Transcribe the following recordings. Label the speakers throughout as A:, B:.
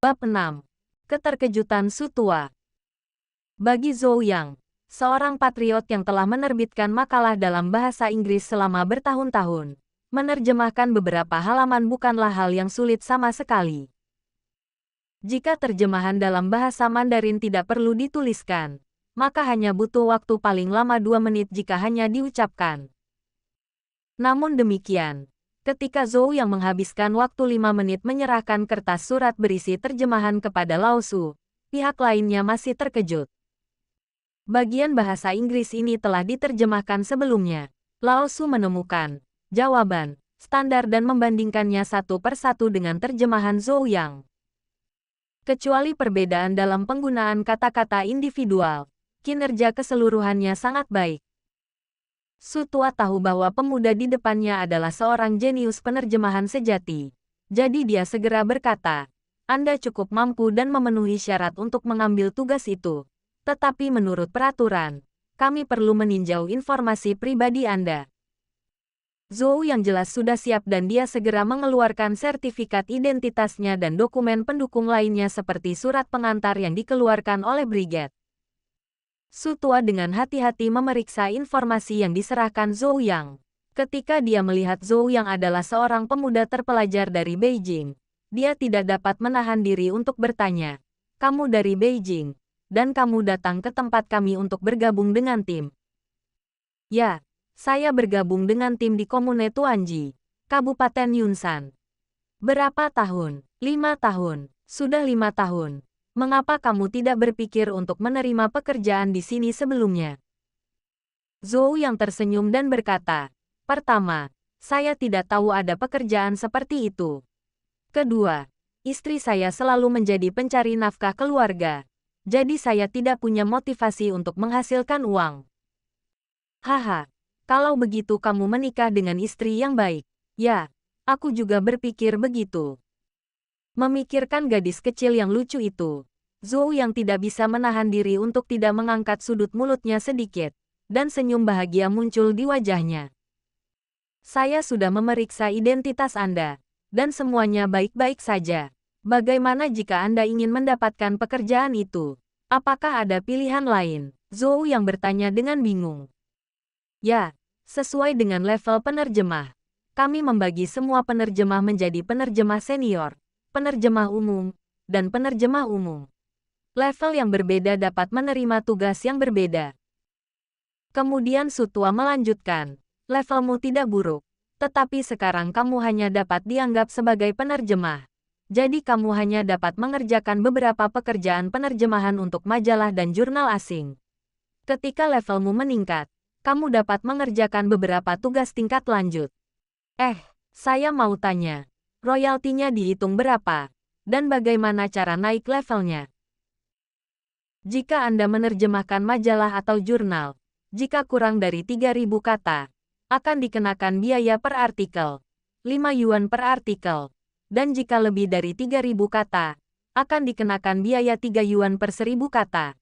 A: Bab 6. Keterkejutan Sutua. Bagi Zhou Yang, seorang patriot yang telah menerbitkan makalah dalam bahasa Inggris selama bertahun-tahun, menerjemahkan beberapa halaman bukanlah hal yang sulit sama sekali. Jika terjemahan dalam bahasa Mandarin tidak perlu dituliskan, maka hanya butuh waktu paling lama 2 menit jika hanya diucapkan. Namun demikian, ketika Zhou Yang menghabiskan waktu 5 menit menyerahkan kertas surat berisi terjemahan kepada Lao Su, pihak lainnya masih terkejut. Bagian bahasa Inggris ini telah diterjemahkan sebelumnya. Lao Su menemukan jawaban standar dan membandingkannya satu persatu dengan terjemahan Zhou Yang. Kecuali perbedaan dalam penggunaan kata-kata individual, kinerja keseluruhannya sangat baik. Sutua tahu bahwa pemuda di depannya adalah seorang jenius penerjemahan sejati. Jadi dia segera berkata, "Anda cukup mampu dan memenuhi syarat untuk mengambil tugas itu. Tetapi menurut peraturan, kami perlu meninjau informasi pribadi Anda." Zhou yang jelas sudah siap dan dia segera mengeluarkan sertifikat identitasnya dan dokumen pendukung lainnya seperti surat pengantar yang dikeluarkan oleh Brigade. Sutua dengan hati-hati memeriksa informasi yang diserahkan Zhou Yang. Ketika dia melihat Zhou Yang adalah seorang pemuda terpelajar dari Beijing, dia tidak dapat menahan diri untuk bertanya, "Kamu dari Beijing, dan kamu datang ke tempat kami untuk bergabung dengan tim?" "Ya, saya bergabung dengan tim di Komune Tuanji, Kabupaten Yunsan." "Berapa tahun?" 5 tahun. "Sudah 5 tahun. Mengapa kamu tidak berpikir untuk menerima pekerjaan di sini sebelumnya?" Zhou yang tersenyum dan berkata, "Pertama, saya tidak tahu ada pekerjaan seperti itu. Kedua, istri saya selalu menjadi pencari nafkah keluarga. Jadi saya tidak punya motivasi untuk menghasilkan uang." "Haha, kalau begitu kamu menikah dengan istri yang baik." "Ya, aku juga berpikir begitu." Memikirkan gadis kecil yang lucu itu, Zhou yang tidak bisa menahan diri untuk tidak mengangkat sudut mulutnya sedikit, dan senyum bahagia muncul di wajahnya. "Saya sudah memeriksa identitas Anda, dan semuanya baik-baik saja. Bagaimana jika Anda ingin mendapatkan pekerjaan itu? Apakah ada pilihan lain?" Zhou yang bertanya dengan bingung. "Ya, sesuai dengan level penerjemah. Kami membagi semua penerjemah menjadi penerjemah senior, penerjemah umum, dan penerjemah umum. Level yang berbeda dapat menerima tugas yang berbeda." Kemudian Sutua melanjutkan, "Levelmu tidak buruk, tetapi sekarang kamu hanya dapat dianggap sebagai penerjemah. Jadi kamu hanya dapat mengerjakan beberapa pekerjaan penerjemahan untuk majalah dan jurnal asing. Ketika levelmu meningkat, kamu dapat mengerjakan beberapa tugas tingkat lanjut." Saya mau tanya, royaltinya dihitung berapa? Dan bagaimana cara naik levelnya? Jika Anda menerjemahkan majalah atau jurnal, jika kurang dari 3.000 kata, akan dikenakan biaya per artikel, 5 yuan per artikel. Dan jika lebih dari 3.000 kata, akan dikenakan biaya 3 yuan per 1.000 kata.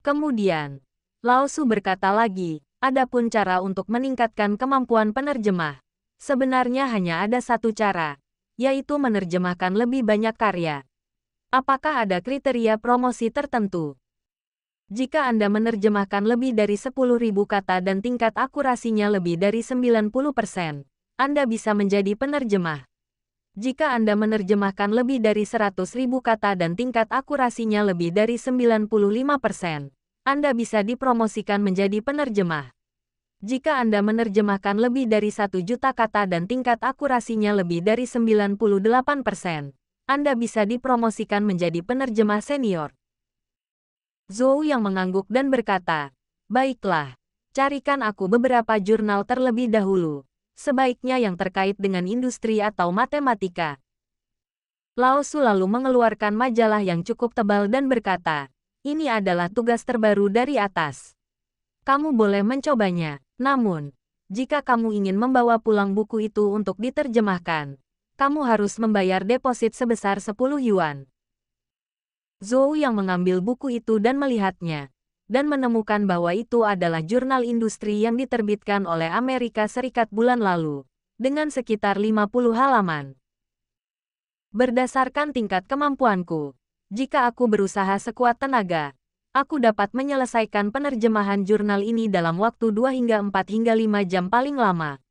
A: Kemudian, Lao Su berkata lagi, adapun cara untuk meningkatkan kemampuan penerjemah, sebenarnya hanya ada satu cara, yaitu menerjemahkan lebih banyak karya. Apakah ada kriteria promosi tertentu? Jika Anda menerjemahkan lebih dari 10.000 kata dan tingkat akurasinya lebih dari 90%, Anda bisa menjadi penerjemah. Jika Anda menerjemahkan lebih dari 100.000 kata dan tingkat akurasinya lebih dari 95%, Anda bisa dipromosikan menjadi penerjemah. Jika Anda menerjemahkan lebih dari 1 juta kata dan tingkat akurasinya lebih dari 98%, Anda bisa dipromosikan menjadi penerjemah senior. Zhou yang mengangguk dan berkata, "Baiklah, carikan aku beberapa jurnal terlebih dahulu, sebaiknya yang terkait dengan industri atau matematika." Lao Su lalu mengeluarkan majalah yang cukup tebal dan berkata, "Ini adalah tugas terbaru dari atas. Kamu boleh mencobanya. Namun, jika kamu ingin membawa pulang buku itu untuk diterjemahkan, kamu harus membayar deposit sebesar 10 yuan." Zhou yang mengambil buku itu dan melihatnya, dan menemukan bahwa itu adalah jurnal industri yang diterbitkan oleh Amerika Serikat bulan lalu, dengan sekitar 50 halaman. Berdasarkan tingkat kemampuanku, jika aku berusaha sekuat tenaga, aku dapat menyelesaikan penerjemahan jurnal ini dalam waktu 2 hingga 4 hingga 5 jam paling lama.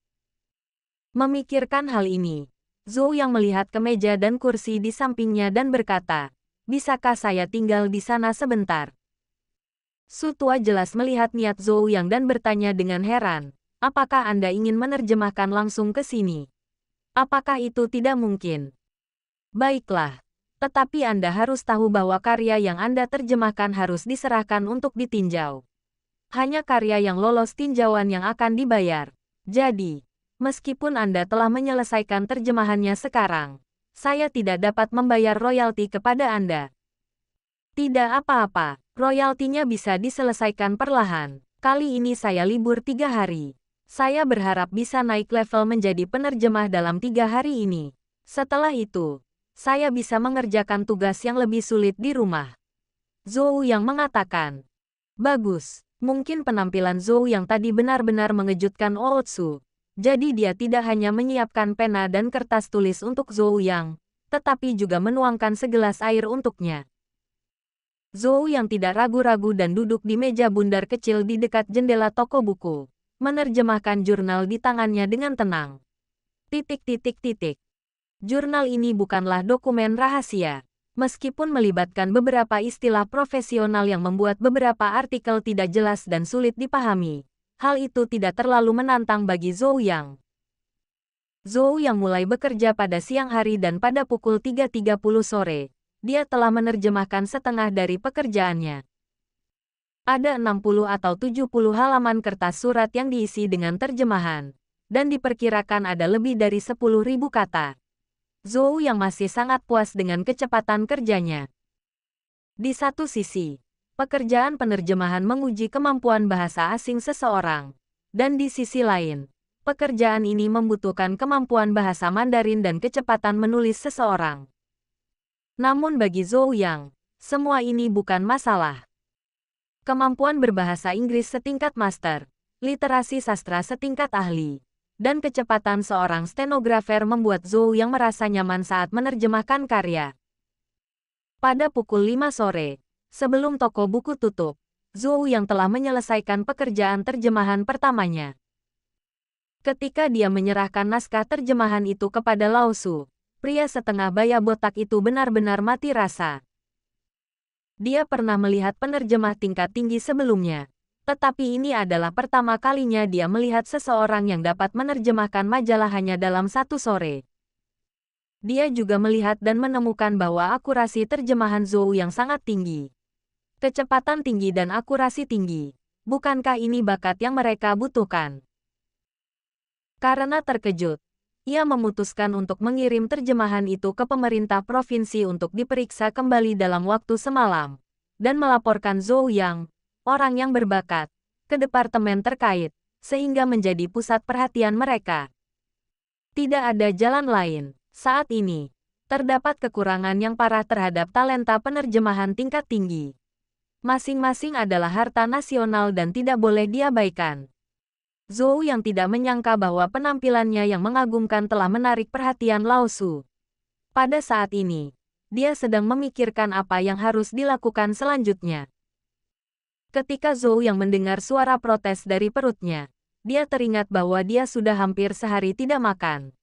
A: Memikirkan hal ini, Zhou yang melihat ke meja dan kursi di sampingnya dan berkata, "Bisakah saya tinggal di sana sebentar?" Su Tua jelas melihat niat Zhou Yang dan bertanya dengan heran, "Apakah Anda ingin menerjemahkan langsung ke sini? Apakah itu tidak mungkin?" "Baiklah, tetapi Anda harus tahu bahwa karya yang Anda terjemahkan harus diserahkan untuk ditinjau. Hanya karya yang lolos tinjauan yang akan dibayar. Jadi, meskipun Anda telah menyelesaikan terjemahannya sekarang, saya tidak dapat membayar royalti kepada Anda." "Tidak apa-apa, royaltinya bisa diselesaikan perlahan. Kali ini saya libur 3 hari. Saya berharap bisa naik level menjadi penerjemah dalam 3 hari ini. Setelah itu, saya bisa mengerjakan tugas yang lebih sulit di rumah." Zhou yang mengatakan. Bagus, mungkin penampilan Zhou yang tadi benar-benar mengejutkan Ootsu. Jadi dia tidak hanya menyiapkan pena dan kertas tulis untuk Zhou Yang, tetapi juga menuangkan segelas air untuknya. Zhou yang tidak ragu-ragu dan duduk di meja bundar kecil di dekat jendela toko buku, menerjemahkan jurnal di tangannya dengan tenang. Jurnal ini bukanlah dokumen rahasia. Meskipun melibatkan beberapa istilah profesional yang membuat beberapa artikel tidak jelas dan sulit dipahami, hal itu tidak terlalu menantang bagi Zhou Yang. Zhou yang mulai bekerja pada siang hari dan pada pukul 3.30 sore, dia telah menerjemahkan setengah dari pekerjaannya. Ada 60 atau 70 halaman kertas surat yang diisi dengan terjemahan, dan diperkirakan ada lebih dari 10.000 kata. Zhou yang masih sangat puas dengan kecepatan kerjanya. Di satu sisi, pekerjaan penerjemahan menguji kemampuan bahasa asing seseorang, dan di sisi lain, pekerjaan ini membutuhkan kemampuan bahasa Mandarin dan kecepatan menulis seseorang. Namun bagi Zhou Yang, semua ini bukan masalah. Kemampuan berbahasa Inggris setingkat master, literasi sastra setingkat ahli, dan kecepatan seorang stenografer membuat Zhou Yang merasa nyaman saat menerjemahkan karya. Pada pukul 5 sore, sebelum toko buku tutup, Zhou Yang telah menyelesaikan pekerjaan terjemahan pertamanya. Ketika dia menyerahkan naskah terjemahan itu kepada Lao Su, pria setengah baya botak itu benar-benar mati rasa. Dia pernah melihat penerjemah tingkat tinggi sebelumnya, tetapi ini adalah pertama kalinya dia melihat seseorang yang dapat menerjemahkan majalah hanya dalam 1 sore. Dia juga melihat dan menemukan bahwa akurasi terjemahan Zhou yang sangat tinggi. Kecepatan tinggi dan akurasi tinggi, bukankah ini bakat yang mereka butuhkan? Karena terkejut, ia memutuskan untuk mengirim terjemahan itu ke pemerintah provinsi untuk diperiksa kembali dalam waktu semalam, dan melaporkan Zhou Yang, orang yang berbakat, ke departemen terkait, sehingga menjadi pusat perhatian mereka. Tidak ada jalan lain. Saat ini, terdapat kekurangan yang parah terhadap talenta penerjemahan tingkat tinggi. Masing-masing adalah harta nasional dan tidak boleh diabaikan. Zhou yang tidak menyangka bahwa penampilannya yang mengagumkan telah menarik perhatian Lao Su. Pada saat ini, dia sedang memikirkan apa yang harus dilakukan selanjutnya. Ketika Zhou yang mendengar suara protes dari perutnya, dia teringat bahwa dia sudah hampir sehari tidak makan.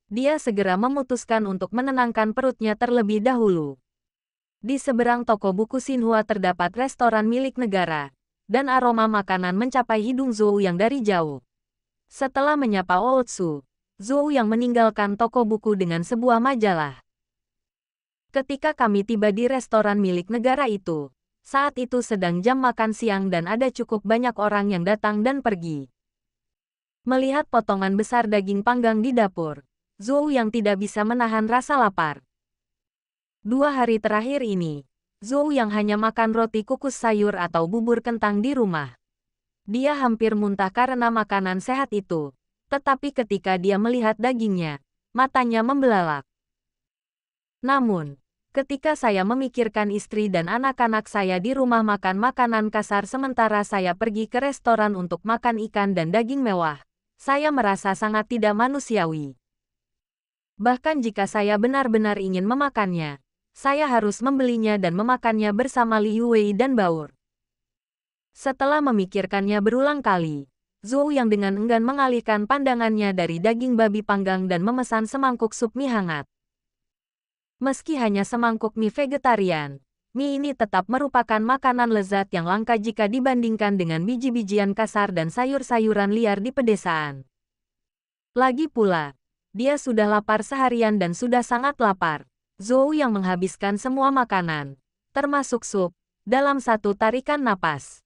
A: Dia segera memutuskan untuk menenangkan perutnya terlebih dahulu. Di seberang toko buku Xinhua terdapat restoran milik negara, dan aroma makanan mencapai hidung Zhou yang dari jauh. Setelah menyapa Ootsu, Zhou yang meninggalkan toko buku dengan sebuah majalah. Ketika kami tiba di restoran milik negara itu, saat itu sedang jam makan siang dan ada cukup banyak orang yang datang dan pergi. Melihat potongan besar daging panggang di dapur, Zhou yang tidak bisa menahan rasa lapar. 2 hari terakhir ini, Zhou yang hanya makan roti kukus sayur atau bubur kentang di rumah. Dia hampir muntah karena makanan sehat itu, tetapi ketika dia melihat dagingnya, matanya membelalak. Namun, ketika saya memikirkan istri dan anak-anak saya di rumah makan makanan kasar sementara saya pergi ke restoran untuk makan ikan dan daging mewah, saya merasa sangat tidak manusiawi. Bahkan jika saya benar-benar ingin memakannya, saya harus membelinya dan memakannya bersama Liu Wei dan Baur. Setelah memikirkannya berulang kali, Zhou yang dengan enggan mengalihkan pandangannya dari daging babi panggang dan memesan semangkuk sup mie hangat. Meski hanya semangkuk mie vegetarian, mie ini tetap merupakan makanan lezat yang langka jika dibandingkan dengan biji-bijian kasar dan sayur-sayuran liar di pedesaan. Lagi pula, dia sudah lapar seharian dan sudah sangat lapar. Zhou yang menghabiskan semua makanan, termasuk sup, dalam satu tarikan napas.